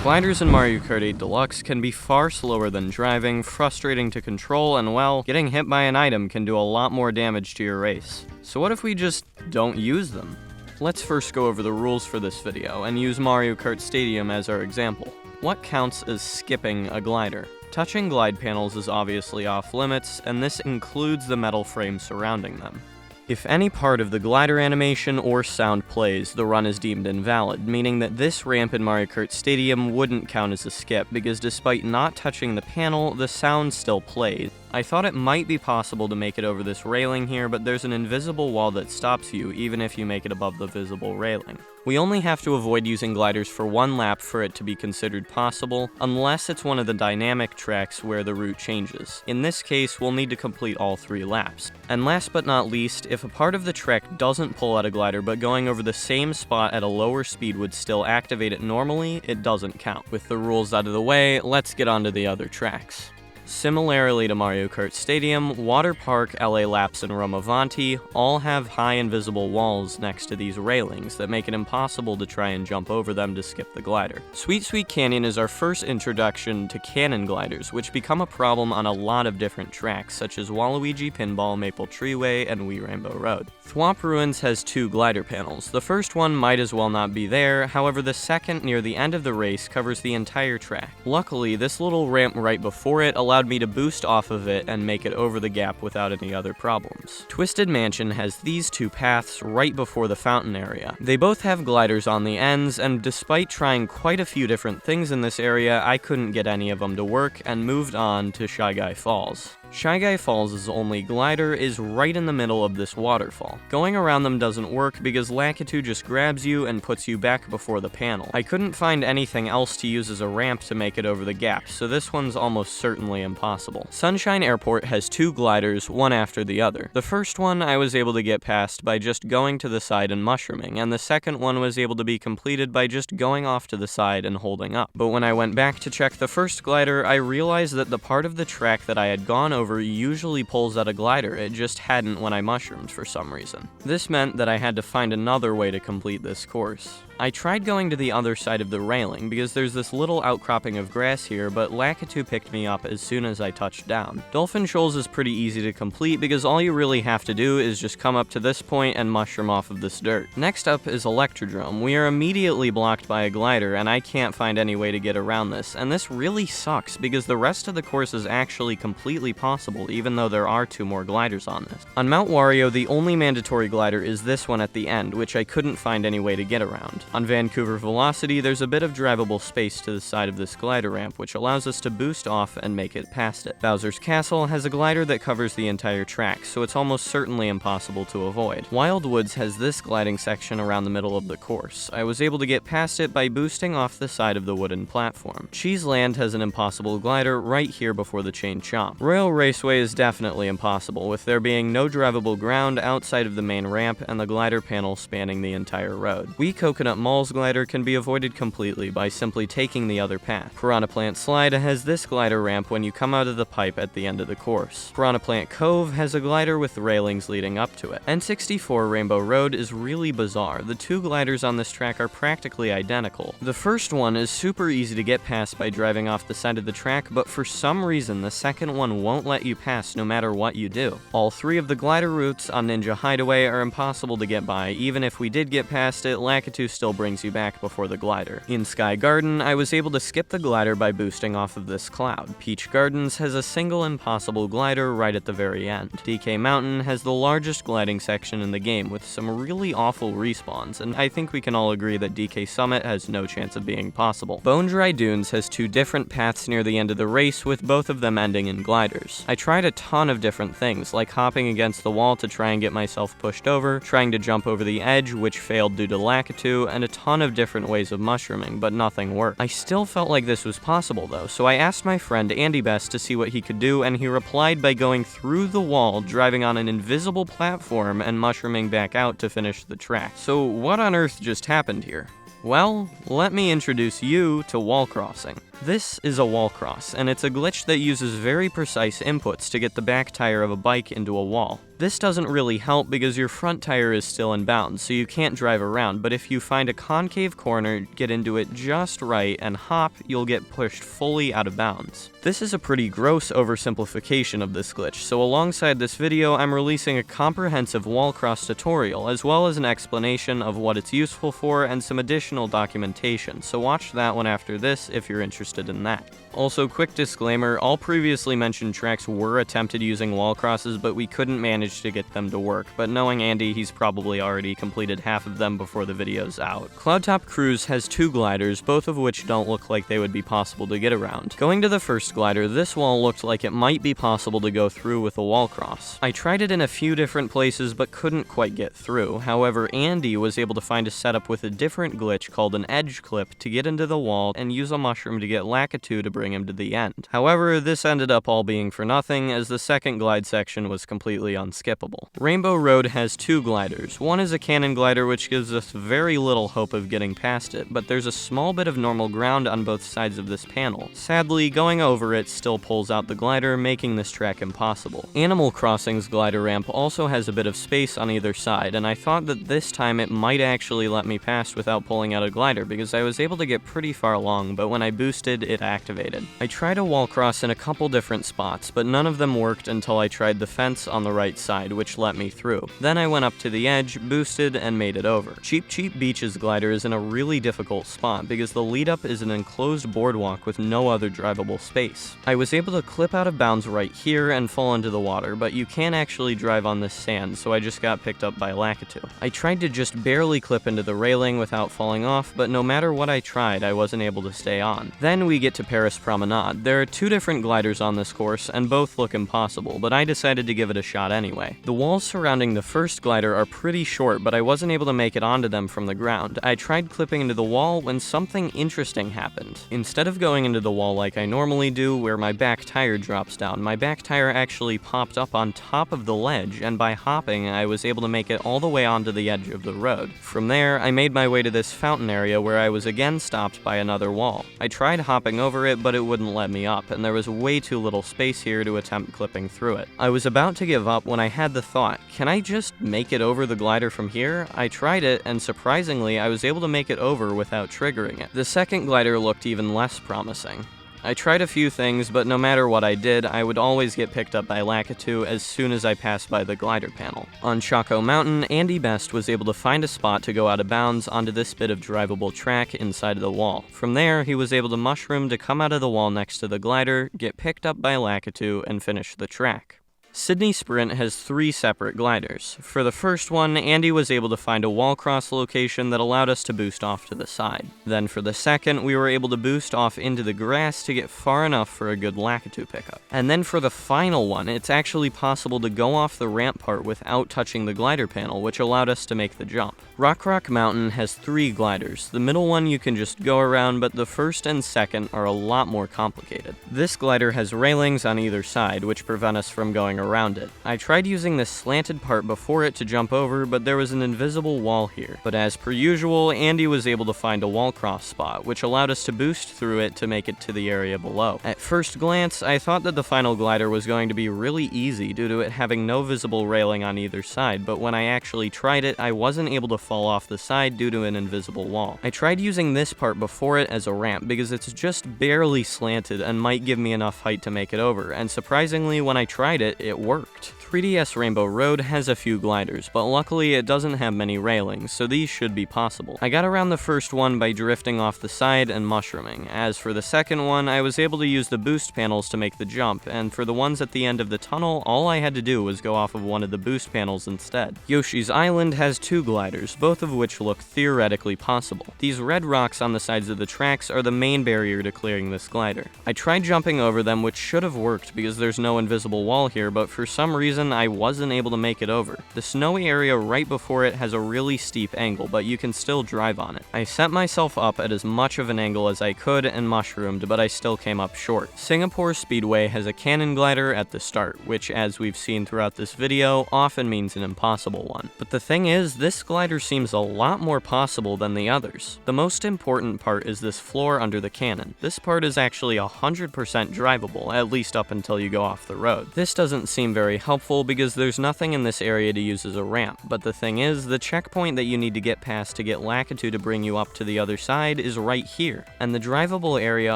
Gliders in Mario Kart 8 Deluxe can be far slower than driving, frustrating to control, and well, getting hit by an item can do a lot more damage to your race. So what if we just don't use them? Let's first go over the rules for this video, and use Mario Kart Stadium as our example. What counts as skipping a glider? Touching glide panels is obviously off limits, and this includes the metal frame surrounding them. If any part of the glider animation or sound plays, the run is deemed invalid, meaning that this ramp in Mario Kart Stadium wouldn't count as a skip, because despite not touching the panel, the sound still played. I thought it might be possible to make it over this railing here, but there's an invisible wall that stops you, even if you make it above the visible railing. We only have to avoid using gliders for one lap for it to be considered possible, unless it's one of the dynamic tracks where the route changes. In this case, we'll need to complete all 3 laps. And last but not least, if a part of the track doesn't pull out a glider but going over the same spot at a lower speed would still activate it normally, it doesn't count. With the rules out of the way, let's get on to the other tracks. Similarly to Mario Kart Stadium, Water Park, LA Laps, and Romavanti all have high invisible walls next to these railings that make it impossible to try and jump over them to skip the glider. Sweet Sweet Canyon is our first introduction to cannon gliders, which become a problem on a lot of different tracks, such as Waluigi Pinball, Maple Treeway, and Wee Rainbow Road. Thwomp Ruins has 2 glider panels. The first one might as well not be there, however the second near the end of the race covers the entire track. Luckily, this little ramp right before it allowed me to boost off of it and make it over the gap without any other problems. Twisted Mansion has these 2 paths right before the fountain area. They both have gliders on the ends, and despite trying quite a few different things in this area, I couldn't get any of them to work and moved on to Shy Guy Falls. Shy Guy Falls' only glider is right in the middle of this waterfall. Going around them doesn't work because Lakitu just grabs you and puts you back before the panel. I couldn't find anything else to use as a ramp to make it over the gap, so this one's almost certainly impossible. Sunshine Airport has 2 gliders, one after the other. The first one I was able to get past by just going to the side and mushrooming, and the second one was able to be completed by just going off to the side and holding up. But when I went back to check the first glider, I realized that the part of the track that I had gone over usually pulls out a glider, it just hadn't when I mushroomed for some reason. This meant that I had to find another way to complete this course. I tried going to the other side of the railing because there's this little outcropping of grass here, but Lakitu picked me up as soon as I touched down. Dolphin Shoals is pretty easy to complete because all you really have to do is just come up to this point and mushroom off of this dirt. Next up is Electrodrome. We are immediately blocked by a glider and I can't find any way to get around this, and this really sucks because the rest of the course is actually completely possible even though there are 2 more gliders on this. On Mount Wario, the only mandatory glider is this one at the end, which I couldn't find any way to get around. On Vancouver Velocity, there's a bit of drivable space to the side of this glider ramp, which allows us to boost off and make it past it. Bowser's Castle has a glider that covers the entire track, so it's almost certainly impossible to avoid. Wildwoods has this gliding section around the middle of the course. I was able to get past it by boosting off the side of the wooden platform. Cheeseland has an impossible glider right here before the chain chomp. Royal Raceway is definitely impossible, with there being no drivable ground outside of the main ramp and the glider panel spanning the entire road. Wee Coconut Mall's glider can be avoided completely by simply taking the other path. Piranha Plant Slide has this glider ramp when you come out of the pipe at the end of the course. Piranha Plant Cove has a glider with railings leading up to it. N64 Rainbow Road is really bizarre. The 2 gliders on this track are practically identical. The first one is super easy to get past by driving off the side of the track, but for some reason the second one won't let you pass no matter what you do. All 3 of the glider routes on Ninja Hideaway are impossible to get by. Even if we did get past it, Lakitu still brings you back before the glider. In Sky Garden, I was able to skip the glider by boosting off of this cloud. Peach Gardens has a single impossible glider right at the very end. DK Mountain has the largest gliding section in the game with some really awful respawns, and I think we can all agree that DK Summit has no chance of being possible. Bone Dry Dunes has 2 different paths near the end of the race, with both of them ending in gliders. I tried a ton of different things, like hopping against the wall to try and get myself pushed over, trying to jump over the edge, which failed due to Lakitu, and a ton of different ways of mushrooming, but nothing worked. I still felt like this was possible though, so I asked my friend Andy Best to see what he could do, and he replied by going through the wall, driving on an invisible platform, and mushrooming back out to finish the track. So what on earth just happened here? Well, let me introduce you to wall crossing. This is a wall cross, and it's a glitch that uses very precise inputs to get the back tire of a bike into a wall. This doesn't really help because your front tire is still in bounds, so you can't drive around, but if you find a concave corner, get into it just right, and hop, you'll get pushed fully out of bounds. This is a pretty gross oversimplification of this glitch, so alongside this video, I'm releasing a comprehensive wallcross tutorial, as well as an explanation of what it's useful for and some additional documentation, so watch that one after this if you're interested in that. Also, quick disclaimer, all previously mentioned tracks were attempted using wallcrosses, but we couldn't manage to get them to work, but knowing Andy, he's probably already completed half of them before the video's out. Cloudtop Cruise has 2 gliders, both of which don't look like they would be possible to get around. Going to the first glider, this wall looked like it might be possible to go through with a wallcross. I tried it in a few different places, but couldn't quite get through. However, Andy was able to find a setup with a different glitch called an edge clip to get into the wall and use a mushroom to get Lakitu to bring him to the end. However, this ended up all being for nothing, as the second glide section was completely unskippable. Rainbow Road has 2 gliders. One is a cannon glider, which gives us very little hope of getting past it, but there's a small bit of normal ground on both sides of this panel. Sadly, going over it still pulls out the glider, making this track impossible. Animal Crossing's glider ramp also has a bit of space on either side, and I thought that this time it might actually let me pass without pulling out a glider, because I was able to get pretty far along, but when I boosted, it activated. I tried a wall cross in a couple different spots, but none of them worked until I tried the fence on the right side, which let me through. Then I went up to the edge, boosted, and made it over. Cheap Beach's glider is in a really difficult spot because the lead up is an enclosed boardwalk with no other drivable space. I was able to clip out of bounds right here and fall into the water, but you can't actually drive on this sand, so I just got picked up by Lakitu. I tried to just barely clip into the railing without falling off, but no matter what I tried, I wasn't able to stay on. Then we get to Paris Promenade. There are 2 different gliders on this course, and both look impossible, but I decided to give it a shot anyway. The walls surrounding the first glider are pretty short, but I wasn't able to make it onto them from the ground. I tried clipping into the wall when something interesting happened. Instead of going into the wall like I normally do, where my back tire drops down, my back tire actually popped up on top of the ledge, and by hopping, I was able to make it all the way onto the edge of the road. From there, I made my way to this fountain area where I was again stopped by another wall. I tried hopping over it, but it wouldn't let me up, and there was way too little space here to attempt clipping through it. I was about to give up when I had the thought, can I just make it over the glider from here? I tried it, and surprisingly, I was able to make it over without triggering it. The second glider looked even less promising. I tried a few things, but no matter what I did, I would always get picked up by Lakitu as soon as I passed by the glider panel. On Choco Mountain, Andy Best was able to find a spot to go out of bounds onto this bit of drivable track inside of the wall. From there, he was able to mushroom to come out of the wall next to the glider, get picked up by Lakitu, and finish the track. Sydney Sprint has 3 separate gliders. For the first one, Andy was able to find a wallcross location that allowed us to boost off to the side. Then for the second, we were able to boost off into the grass to get far enough for a good Lakitu pickup. And then for the final one, it's actually possible to go off the ramp part without touching the glider panel, which allowed us to make the jump. Rock Mountain has 3 gliders. The middle one you can just go around, but the first and second are a lot more complicated. This glider has railings on either side, which prevent us from going around it. I tried using this slanted part before it to jump over, but there was an invisible wall here. But as per usual, Andy was able to find a wall cross spot, which allowed us to boost through it to make it to the area below. At first glance, I thought that the final glider was going to be really easy due to it having no visible railing on either side, but when I actually tried it, I wasn't able to fall off the side due to an invisible wall. I tried using this part before it as a ramp because it's just barely slanted and might give me enough height to make it over, and surprisingly, when I tried it, it worked. 3DS Rainbow Road has a few gliders, but luckily it doesn't have many railings, so these should be possible. I got around the first one by drifting off the side and mushrooming. As for the second one, I was able to use the boost panels to make the jump, and for the ones at the end of the tunnel, all I had to do was go off of one of the boost panels instead. Yoshi's Island has 2 gliders, both of which look theoretically possible. These red rocks on the sides of the tracks are the main barrier to clearing this glider. I tried jumping over them, which should have worked because there's no invisible wall here, but for some reason I wasn't able to make it over. The snowy area right before it has a really steep angle, but you can still drive on it. I set myself up at as much of an angle as I could and mushroomed, but I still came up short. Singapore Speedway has a cannon glider at the start, which, as we've seen throughout this video, often means an impossible one. But the thing is, this glider seems a lot more possible than the others. The most important part is this floor under the cannon. This part is actually 100% drivable, at least up until you go off the road. This doesn't seem very helpful because there's nothing in this area to use as a ramp, but the thing is, the checkpoint that you need to get past to get Lakitu to bring you up to the other side is right here, and the drivable area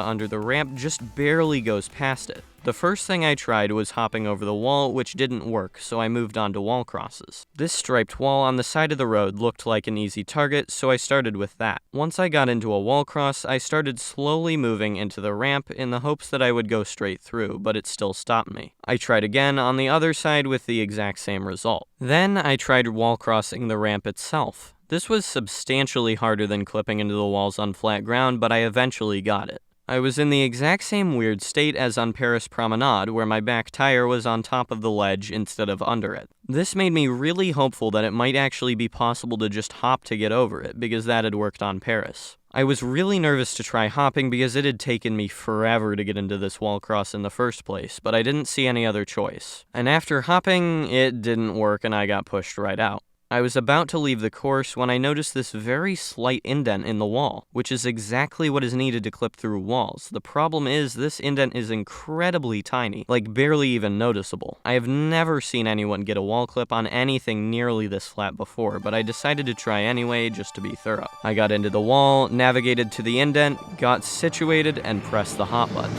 under the ramp just barely goes past it. The first thing I tried was hopping over the wall, which didn't work, so I moved on to wall crosses. This striped wall on the side of the road looked like an easy target, so I started with that. Once I got into a wall cross, I started slowly moving into the ramp in the hopes that I would go straight through, but it still stopped me. I tried again on the other side with the exact same result. Then I tried wall crossing the ramp itself. This was substantially harder than clipping into the walls on flat ground, but I eventually got it. I was in the exact same weird state as on Paris Promenade, where my back tire was on top of the ledge instead of under it. This made me really hopeful that it might actually be possible to just hop to get over it, because that had worked on Paris. I was really nervous to try hopping because it had taken me forever to get into this wall cross in the first place, but I didn't see any other choice. And after hopping, it didn't work and I got pushed right out. I was about to leave the course when I noticed this very slight indent in the wall, which is exactly what is needed to clip through walls. The problem is this indent is incredibly tiny, like barely even noticeable. I have never seen anyone get a wall clip on anything nearly this flat before, but I decided to try anyway just to be thorough. I got into the wall, navigated to the indent, got situated, and pressed the hop button.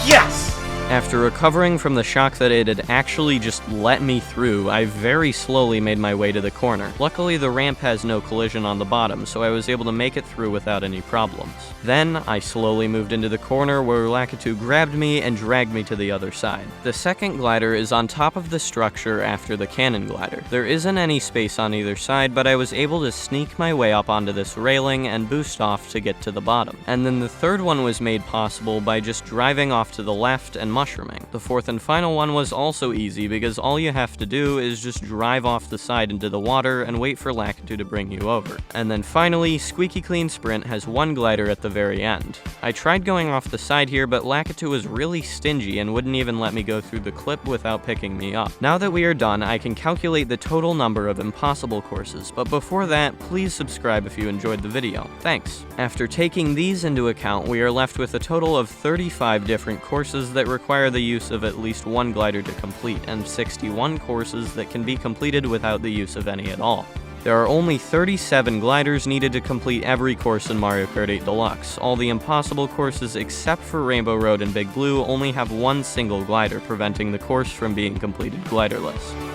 Yes! After recovering from the shock that it had actually just let me through, I very slowly made my way to the corner. Luckily, the ramp has no collision on the bottom, so I was able to make it through without any problems. Then, I slowly moved into the corner where Lakitu grabbed me and dragged me to the other side. The second glider is on top of the structure after the cannon glider. There isn't any space on either side, but I was able to sneak my way up onto this railing and boost off to get to the bottom. And then the third one was made possible by just driving off to the left and mushrooming. The fourth and final one was also easy because all you have to do is just drive off the side into the water and wait for Lakitu to bring you over. And then finally, Squeaky Clean Sprint has one glider at the very end. I tried going off the side here, but Lakitu was really stingy and wouldn't even let me go through the clip without picking me up. Now that we are done, I can calculate the total number of impossible courses, but before that, please subscribe if you enjoyed the video. Thanks. After taking these into account, we are left with a total of 35 different courses that require the use of at least one glider to complete, and 61 courses that can be completed without the use of any at all. There are only 37 gliders needed to complete every course in Mario Kart 8 Deluxe. All the impossible courses except for Rainbow Road and Big Blue only have one single glider, preventing the course from being completed gliderless.